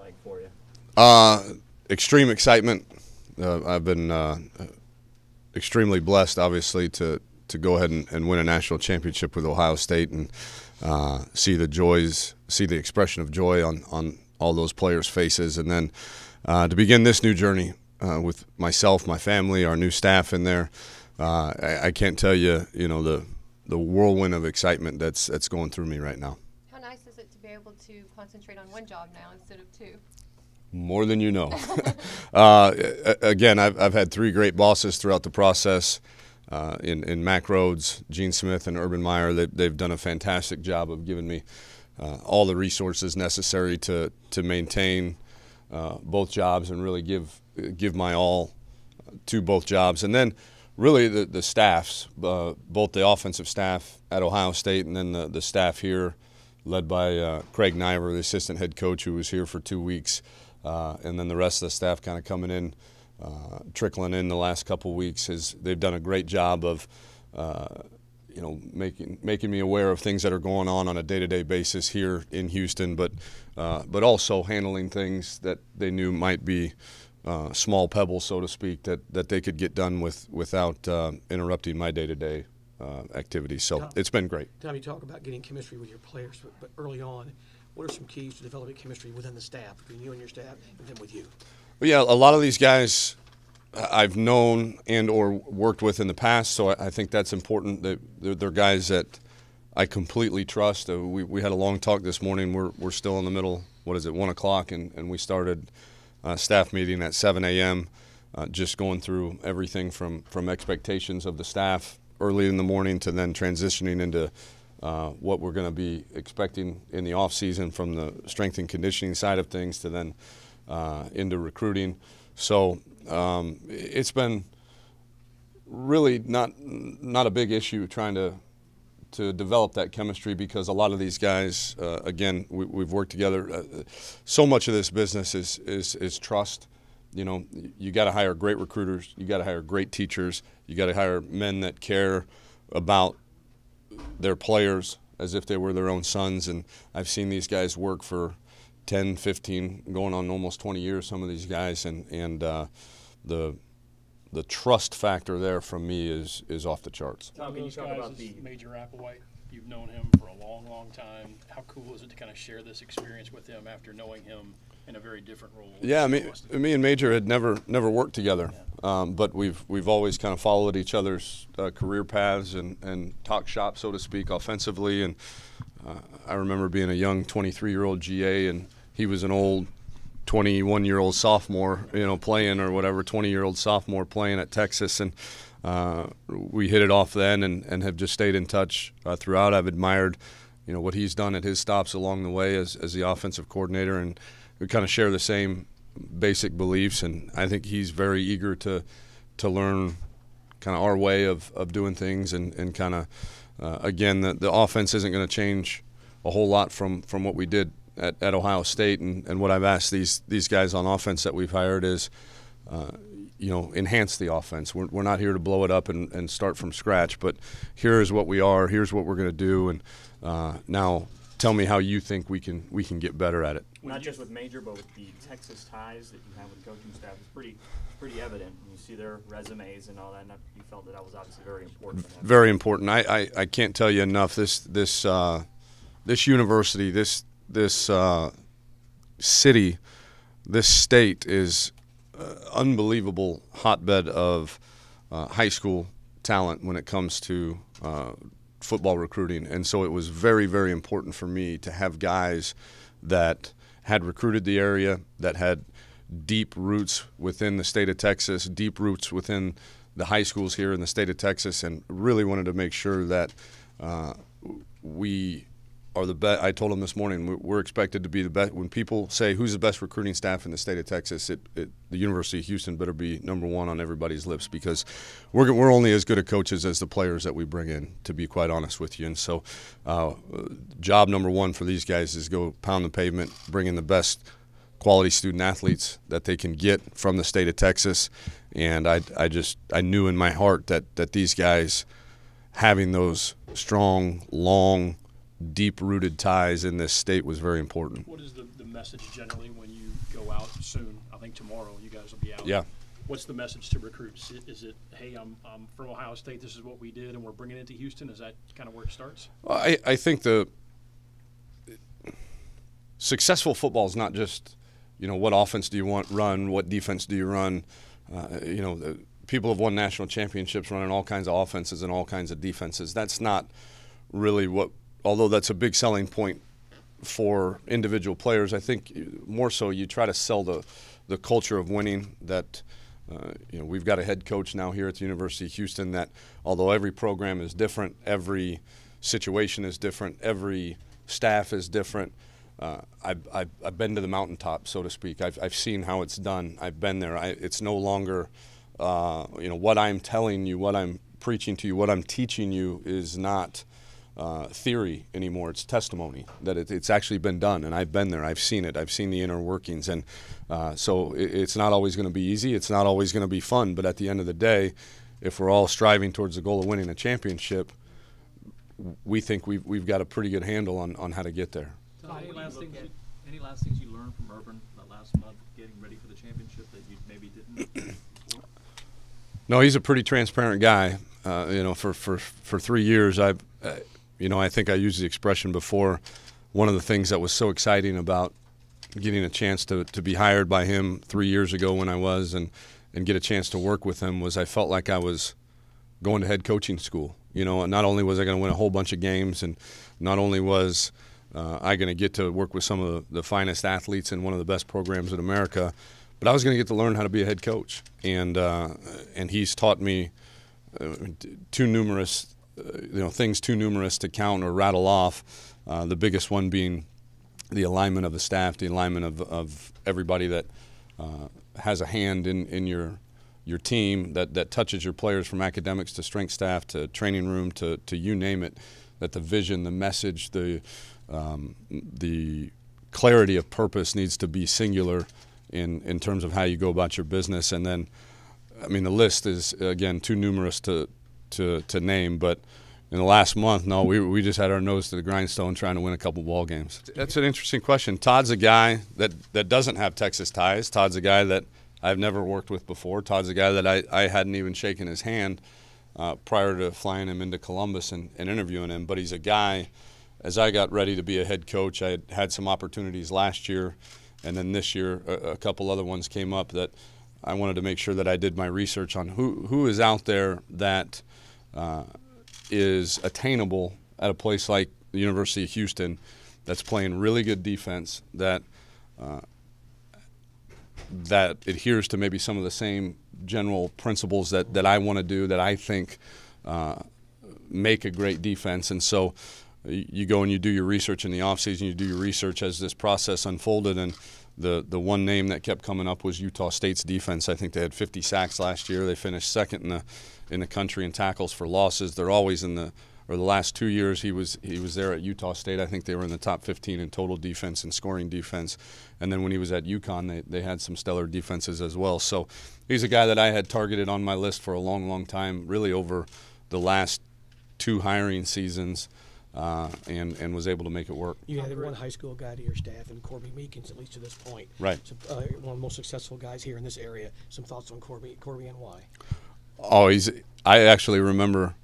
like for you? Extreme excitement. I've been extremely blessed, obviously, to go ahead and win a national championship with Ohio State and see the expression of joy on all those players' faces, and then to begin this new journey with myself, my family, our new staff in there. I can't tell you, the whirlwind of excitement that's going through me right now. How nice is it to be able to concentrate on one job now instead of two? More than you know. Again, I've had 3 great bosses throughout the process in Mac Rhodes, Gene Smith, and Urban Meyer. They've done a fantastic job of giving me all the resources necessary to maintain both jobs and really give my all to both jobs. And then really the staffs, both the offensive staff at Ohio State and then the staff here led by Craig Niver, the assistant head coach who was here for 2 weeks, and then the rest of the staff kind of coming in, trickling in the last couple of weeks. They've done a great job of making me aware of things that are going on a day-to-day basis here in Houston, but also handling things that they knew might be small pebbles, so to speak, that they could get done without interrupting my day-to-day activities. So it's been great. Tom, you talk about getting chemistry with your players, but early on, what are some keys to developing chemistry within the staff, between you and your staff, and then with you? Well, yeah, a lot of these guys I've known and or worked with in the past, so I think that's important. They're guys that I completely trust. We had a long talk this morning. We're still in the middle, 1 o'clock, and we started staff meeting at 7 a.m., just going through everything from expectations of the staff early in the morning to then transitioning into what we're going to be expecting in the off season from the strength and conditioning side of things to then into recruiting. So it's been really not a big issue trying to develop that chemistry, because a lot of these guys, again, we've worked together. So much of this business is trust. You got to hire great recruiters. You got to hire great teachers. You got to hire men that care about their players as if they were their own sons. And I've seen these guys work for 10, 15, going on almost 20 years, some of these guys, and the trust factor there from me is off the charts. Tom, can you talk about Major Applewhite? You've known him for a long, long time. How cool is it to kind of share this experience with him after knowing him in a very different role? Yeah, me and Major had never worked together, but we've always kind of followed each other's career paths and talk shop, so to speak, offensively. And I remember being a young 23-year-old GA, and he was an old 21-year-old sophomore, playing, or whatever, 20-year-old sophomore playing at Texas, and we hit it off then and have just stayed in touch throughout. I've admired, what he's done at his stops along the way as the offensive coordinator, and we kind of share the same basic beliefs, and I think he's very eager to learn kind of our way of doing things, and kind of, again, the offense isn't going to change a whole lot from what we did at Ohio State, and what I've asked these guys on offense that we've hired is, enhance the offense. We're not here to blow it up and start from scratch, but here is what we are. Here's what we're going to do, and now tell me how you think we can get better at it. Not just with Major, but with the Texas ties that you have with the coaching staff, it's pretty evident. You see their resumes and all that, and you felt that was obviously very important. Very important. I can't tell you enough. This university, this city, this state is unbelievable hotbed of high school talent when it comes to football recruiting, and so it was very, very important for me to have guys that had recruited the area, that had deep roots within the state of Texas, deep roots within the high schools here in the state of Texas, and really wanted to make sure that we are the best. I told them this morning, we're expected to be the best. When people say who's the best recruiting staff in the state of Texas, the University of Houston better be number one on everybody's lips, because we're only as good at coaches as the players that we bring in, to be quite honest with you. And so job number one for these guys is go pound the pavement, bring in the best quality student athletes that they can get from the state of Texas. And I knew in my heart that these guys, having those strong, long, deep-rooted ties in this state was very important. What is the message generally when you go out soon. I think tomorrow you guys will be out. Yeah. What's the message to recruits? Is it, hey, I'm from Ohio State, this is what we did, and we're bringing it to Houston? Is that kind of where it starts? Well, I think the successful football is not just, what offense do you want run, what defense do you run. People have won national championships running all kinds of offenses and all kinds of defenses. That's not really what, although that's a big selling point for individual players, I think more so you try to sell the culture of winning that we've got a head coach now here at the University of Houston that although every program is different, every situation is different, every staff is different, I've been to the mountaintop, so to speak. I've seen how it's done. I've been there. It's no longer what I'm telling you, what I'm preaching to you, what I'm teaching you is not theory anymore. It's testimony that it's actually been done, and I've been there. I've seen it. I've seen the inner workings, and so it's not always going to be easy. It's not always going to be fun, but at the end of the day, if we're all striving towards the goal of winning a championship, we think we've got a pretty good handle on how to get there. Any last things you learned from Urban that last month getting ready for the championship that you maybe didn't before? No, he's a pretty transparent guy. For 3 years, I think I used the expression before. One of the things that was so exciting about getting a chance to be hired by him 3 years ago when I was and get a chance to work with him was I felt like I was going to head coaching school. Not only was I going to win a whole bunch of games, and not only was I going to get to work with some of the finest athletes in one of the best programs in America, but I was going to get to learn how to be a head coach. And he's taught me too numerous things too numerous to count or rattle off. The biggest one being the alignment of the staff, the alignment of everybody that has a hand in your team, that touches your players from academics to strength staff to training room to you name it, that the vision, the message, the clarity of purpose needs to be singular in terms of how you go about your business. And then, the list is, again, too numerous to name, but in the last month, no, we just had our nose to the grindstone trying to win a couple ball games. That's an interesting question. Todd's a guy that doesn't have Texas ties. Todd's a guy that I've never worked with before. Todd's a guy that I hadn't even shaken his hand prior to flying him into Columbus and interviewing him. But he's a guy, as I got ready to be a head coach, I had some opportunities last year, and then this year a couple other ones came up that I wanted to make sure that I did my research on who is out there that is attainable at a place like the University of Houston that's playing really good defense, that adheres to maybe some of the same general principles that I want to do, that I think make a great defense. And so you go and you do your research in the offseason, you do your research as this process unfolded, and the one name that kept coming up was Utah State's defense. I think they had 50 sacks last year. They finished second in the country in tackles for losses. They're always the last 2 years he was there at Utah State, I think they were in the top 15 in total defense and scoring defense. And then when he was at UConn, they had some stellar defenses as well. So he's a guy that I had targeted on my list for a long, long time, really over the last 2 hiring seasons. And was able to make it work. You added one high school guy to your staff, and Corby Meekins, at least to this point. Right. So, one of the most successful guys here in this area. Some thoughts on Corby and why? Oh, I actually remember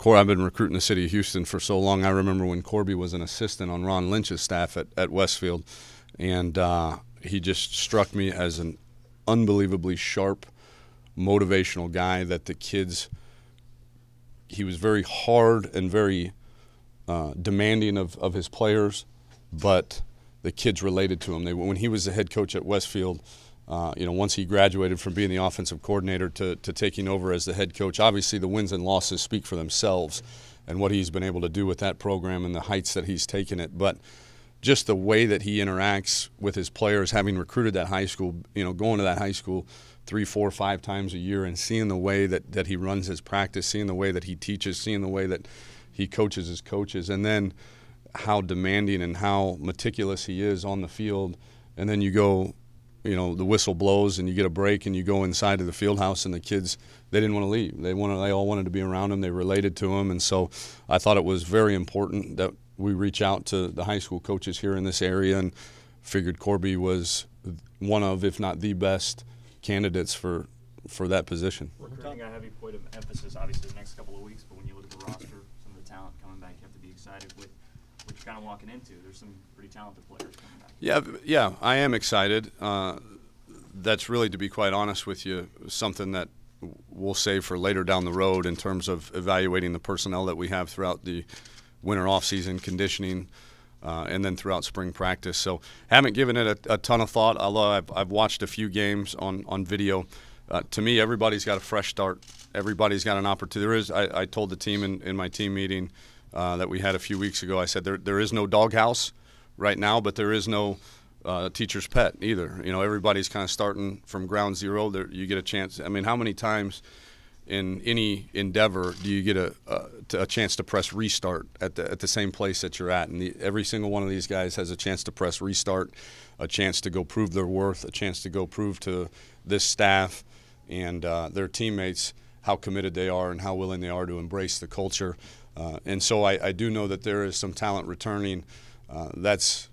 I've been recruiting the city of Houston for so long. I remember when Corby was an assistant on Ron Lynch's staff at Westfield, and he just struck me as an unbelievably sharp, motivational guy that the kids – he was very hard and very demanding of his players, but the kids related to him. When he was the head coach at Westfield, once he graduated from being the offensive coordinator to taking over as the head coach, obviously the wins and losses speak for themselves and what he's been able to do with that program and the heights that he's taken it. But just the way that he interacts with his players, having recruited that high school, going to that high school 3, 4, 5 times a year and seeing the way that he runs his practice, seeing the way that he teaches, seeing the way that he coaches his coaches, and then how demanding and how meticulous he is on the field. And then you go, the whistle blows and you get a break and you go inside of the field house and the kids, they didn't want to leave. They all wanted to be around him. They related to him. And so I thought it was very important that we reach out to the high school coaches here in this area, and figured Corby was one of, if not the best candidates for that position. Recruiting a heavy point of emphasis, obviously, the next couple of weeks, but when you look at the roster, some of the talent coming back, you have to be excited with what you're kind of walking into. There's some pretty talented players coming back. Yeah, I am excited. That's really, to be quite honest with you, something that we'll save for later down the road in terms of evaluating the personnel that we have throughout the winter off-season conditioning, and then throughout spring practice. So haven't given it a ton of thought, although I've watched a few games on video. To me, everybody's got a fresh start. Everybody's got an opportunity. I told the team in my team meeting that we had a few weeks ago, I said there is no doghouse right now, but there is no teacher's pet either. You know, everybody's kind of starting from ground zero. You get a chance. I mean, how many times in any endeavor do you get a chance to press restart at the same place that you're at? And every single one of these guys has a chance to press restart, a chance to go prove their worth, a chance to go prove to this staff and their teammates how committed they are and how willing they are to embrace the culture. And so I do know that there is some talent returning. That's,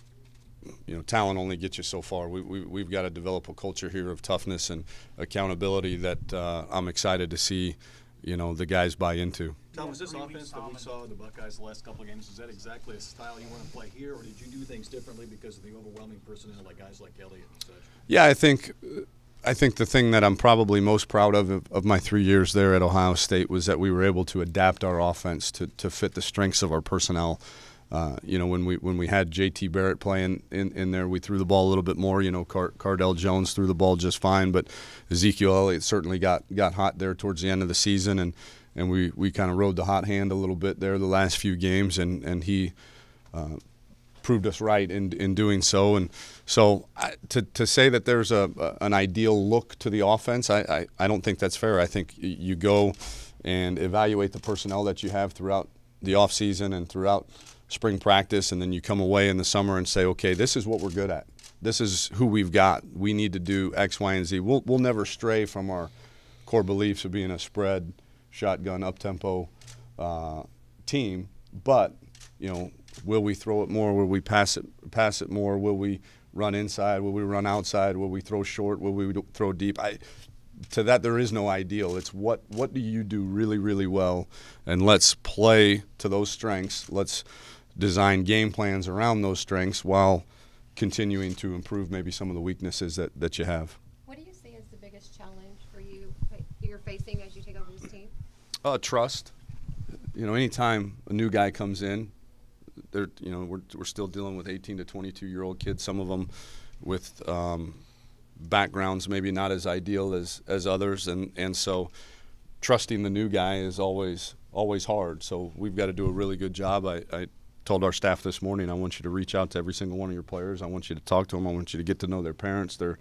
you know, talent only gets you so far. We've got to develop a culture here of toughness and accountability that I'm excited to see, you know, the guys buy into. Tom, was this offense that we saw the Buckeyes the last couple of games, is that exactly a style you want to play here, or did you do things differently because of the overwhelming personnel, like guys like Elliott and such? Yeah, I think the thing that I'm probably most proud of my 3 years there at Ohio State was that we were able to adapt our offense to fit the strengths of our personnel. You know, when we had J.T. Barrett playing in there, we threw the ball a little bit more. You know, Cardell Jones threw the ball just fine, but Ezekiel Elliott certainly got hot there towards the end of the season, and we kind of rode the hot hand a little bit there the last few games, and he proved us right in doing so. And so to say that there's an ideal look to the offense, I don't think that's fair. I think you go and evaluate the personnel that you have throughout the offseason and throughout spring practice, and then you come away in the summer and say, okay, this is what we're good at. This is who we've got. We need to do X, Y, and Z. We'll never stray from our core beliefs of being a spread, shotgun, up-tempo team, but, you know, will we throw it more? Will we pass it more? Will we run inside? Will we run outside? Will we throw short? Will we throw deep? To that, there is no ideal. It's what do you do really, really well, and let's play to those strengths. Let's design game plans around those strengths while continuing to improve maybe some of the weaknesses that you have. What do you see as the biggest challenge for you're facing as you take over this team? Trust. You know, anytime a new guy comes in, you know, we're still dealing with 18 to 22-year-old kids. Some of them with backgrounds maybe not as ideal as others, and so trusting the new guy is always hard. So we've got to do a really good job. I told our staff this morning, I want you to reach out to every single one of your players. I want you to talk to them. I want you to get to know their parents, their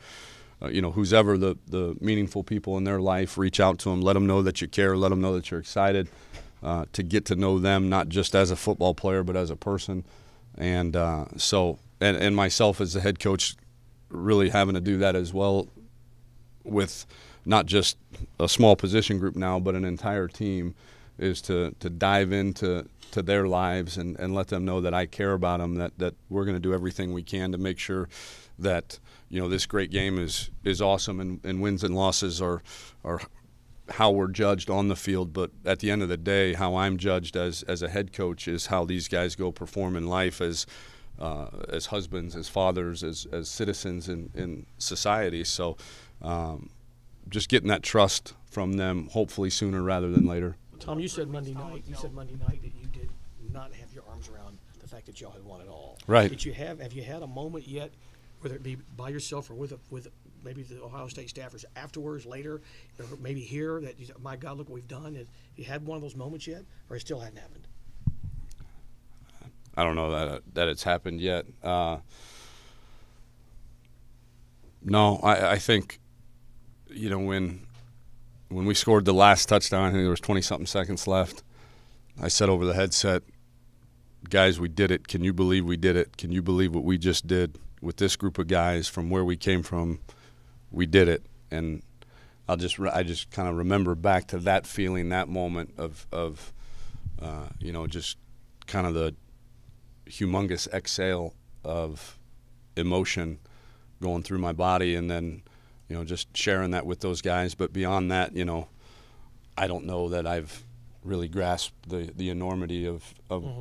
you know, who's ever the meaningful people in their life. Reach out to them, let them know that you care, let them know that you're excited to get to know them, not just as a football player but as a person. And so myself as the head coach, really having to do that as well with not just a small position group now but an entire team, is to dive into their lives and let them know that I care about them, that we're going to do everything we can to make sure that, you know, this great game is awesome, and wins and losses are how we're judged on the field, but at the end of the day, how I'm judged as a head coach is how these guys go perform in life as husbands, as fathers, as citizens in society. So just getting that trust from them, hopefully sooner rather than later. Tom, you said Monday night that you did not have your arms around the fact that y'all had won it all. Right. Have you had a moment yet, whether it be by yourself or with maybe the Ohio State staffers afterwards, later, or maybe here, that you said, my God, look what we've done? Have you had one of those moments yet, or it still hadn't happened? I don't know that it's happened yet. No, I think, you know, when we scored the last touchdown, I think there was 20-something seconds left, I said over the headset, guys, we did it. Can you believe we did it? Can you believe what we just did with this group of guys from where we came from? We did it. And I just kind of remember back to that feeling, that moment of you know, just kind of the humongous exhale of emotion going through my body, and then, you know, just sharing that with those guys. But beyond that, you know, I don't know that I've really grasped the enormity of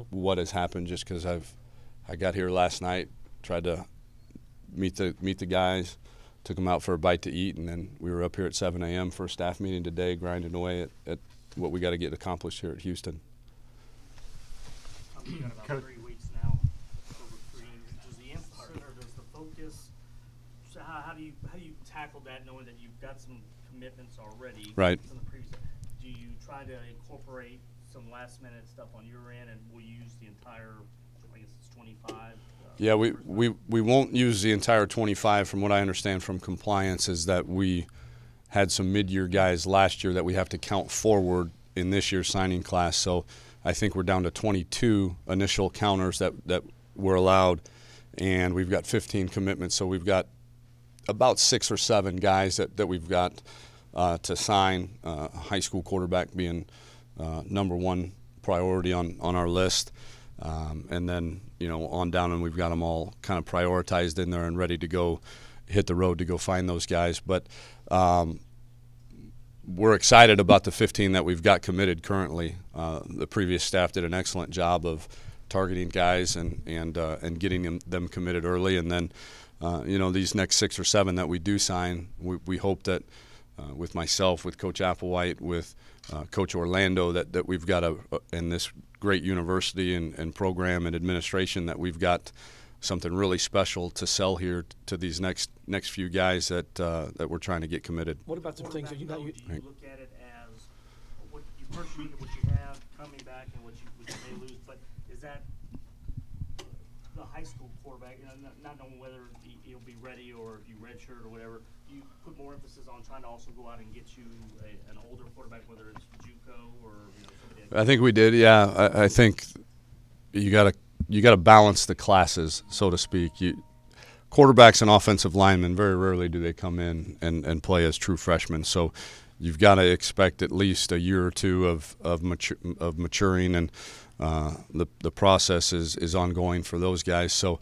what has happened, just because I got here last night, tried to meet the guys, took them out for a bite to eat, and then we were up here at 7 a.m. for a staff meeting today, grinding away at what we got to get accomplished here at Houston. You've got about 3 weeks now for recruiting. Does the emphasis or does the focus? So how do you tackle that, knowing that you've got some commitments already? Right. From the previous, do you try to incorporate some last minute stuff on your end, and will you use the entire? I guess it's 25. Yeah, we won't use the entire 25. From what I understand from compliance, is that we had some mid-year guys last year that we have to count forward in this year's signing class. So I think we're down to 22 initial counters that were allowed, and we've got 15 commitments. So we've got about 6 or 7 guys that we've got to sign, high school quarterback being number one priority on our list. And then, you know, on down, and we've got them all kind of prioritized in there and ready to go hit the road to go find those guys. But we're excited about the 15 that we've got committed currently. The previous staff did an excellent job of targeting guys and getting them committed early. And then, you know, these next 6 or 7 that we do sign, we hope that with myself, with Coach Applewhite, with Coach Orlando, that we've got in this great university and program and administration, that we've got something really special to sell here to these next few guys that we're trying to get committed. What about some things that you do you look at it as what you first look at what you have coming back and what you may lose, but is that the high school quarterback, you know, not knowing whether he'll be ready or if you redshirt or whatever, do you put more emphasis on trying to also go out and get you an older quarterback, whether it's JUCO or, you know, somebody like I think we did, yeah. I think you got to balance the classes, so to speak. Quarterbacks and offensive linemen, very rarely do they come in and play as true freshmen. So you've got to expect at least a year or two of maturing, and the process is ongoing for those guys. So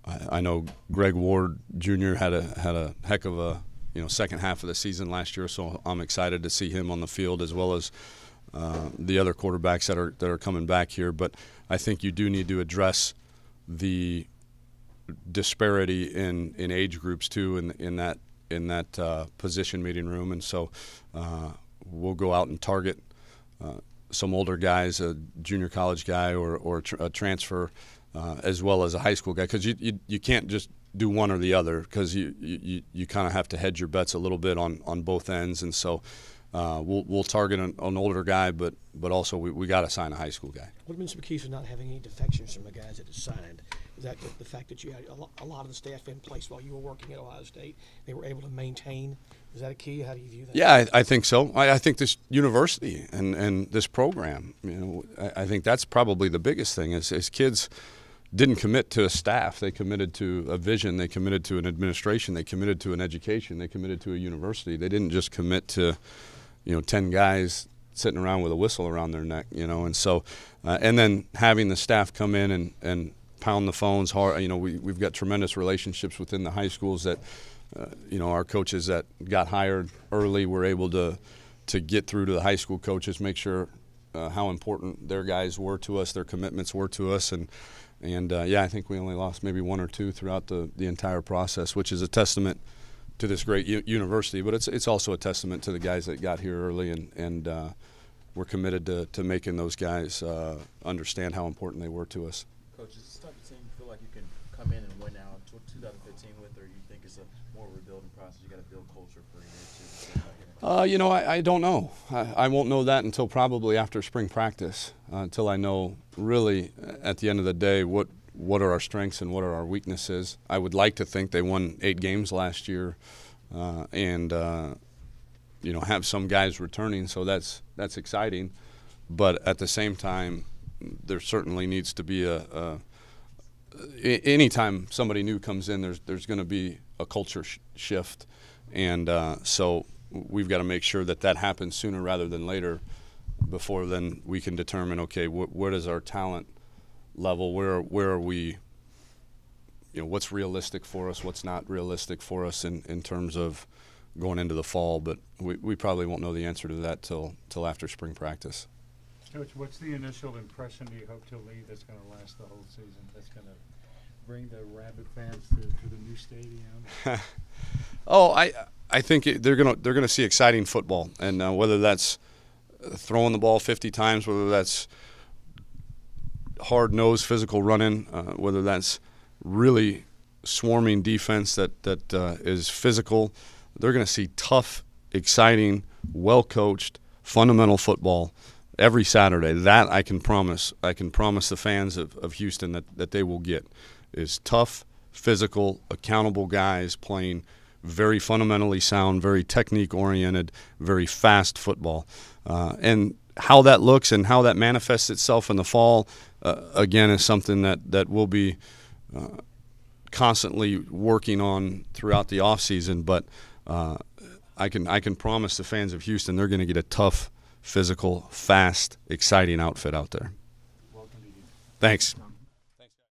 I know Greg Ward Jr. had a heck of a second half of the season last year. So I'm excited to see him on the field, as well as the other quarterbacks that are coming back here. But I think you do need to address the disparity in age groups too in that position meeting room, and so we'll go out and target some older guys, a junior college guy or a transfer, as well as a high school guy, because you can't just do one or the other, because you kind of have to hedge your bets a little bit on both ends, and so we'll target an older guy, but also we got to sign a high school guy. What have been some keys for not having any defections from the guys that have signed? Is that the fact that you had a lot of the staff in place while you were working at Ohio State, they were able to maintain? Is that a key? How do you view that? Yeah, I think so. I think this university and this program, I think that's probably the biggest thing is kids didn't commit to a staff. They committed to a vision. They committed to an administration. They committed to an education. They committed to a university. They didn't just commit to 10 guys sitting around with a whistle around their neck, and so and then having the staff come in and pound the phones hard. We've got tremendous relationships within the high schools that our coaches that got hired early were able to get through to the high school coaches, make sure how important their guys were to us, their commitments were to us, and I think we only lost maybe 1 or 2 throughout the entire process, which is a testament to this great university, but it's also a testament to the guys that got here early, and we're committed to making those guys understand how important they were to us. Coach, is this type of team you feel like you can come in and win out 2015 with, or you think it's a more rebuilding process? You got to build culture for a year or 2. I don't know. I won't know that until probably after spring practice, until I know really at the end of the day what are our strengths and what are our weaknesses. I would like to think they won 8 games last year, and have some guys returning, so that's exciting. But at the same time, there certainly needs to be anytime somebody new comes in, there's going to be a culture shift, and so we've got to make sure that happens sooner rather than later. Before then, we can determine, okay, what is our talent level? Where are we what's realistic for us, what's not realistic for us in terms of going into the fall. But we probably won't know the answer to that till after spring practice. Coach, what's the initial impression do you hope to leave that's going to last the whole season? That's going to bring the Rabbit fans to the new stadium? Oh, I think they're gonna see exciting football, and whether that's throwing the ball 50 times, whether that's hard-nosed physical running, whether that's really swarming defense that is physical, they're going to see tough, exciting, well-coached, fundamental football every Saturday. That I can promise. I can promise the fans of Houston that they will get is tough, physical, accountable guys playing very fundamentally sound, very technique-oriented, very fast football. And how that looks and how that manifests itself in the fall, again, is something that we'll be constantly working on throughout the offseason. But I can promise the fans of Houston they're going to get a tough, physical, fast, exciting outfit out there. Welcome to you. Thanks.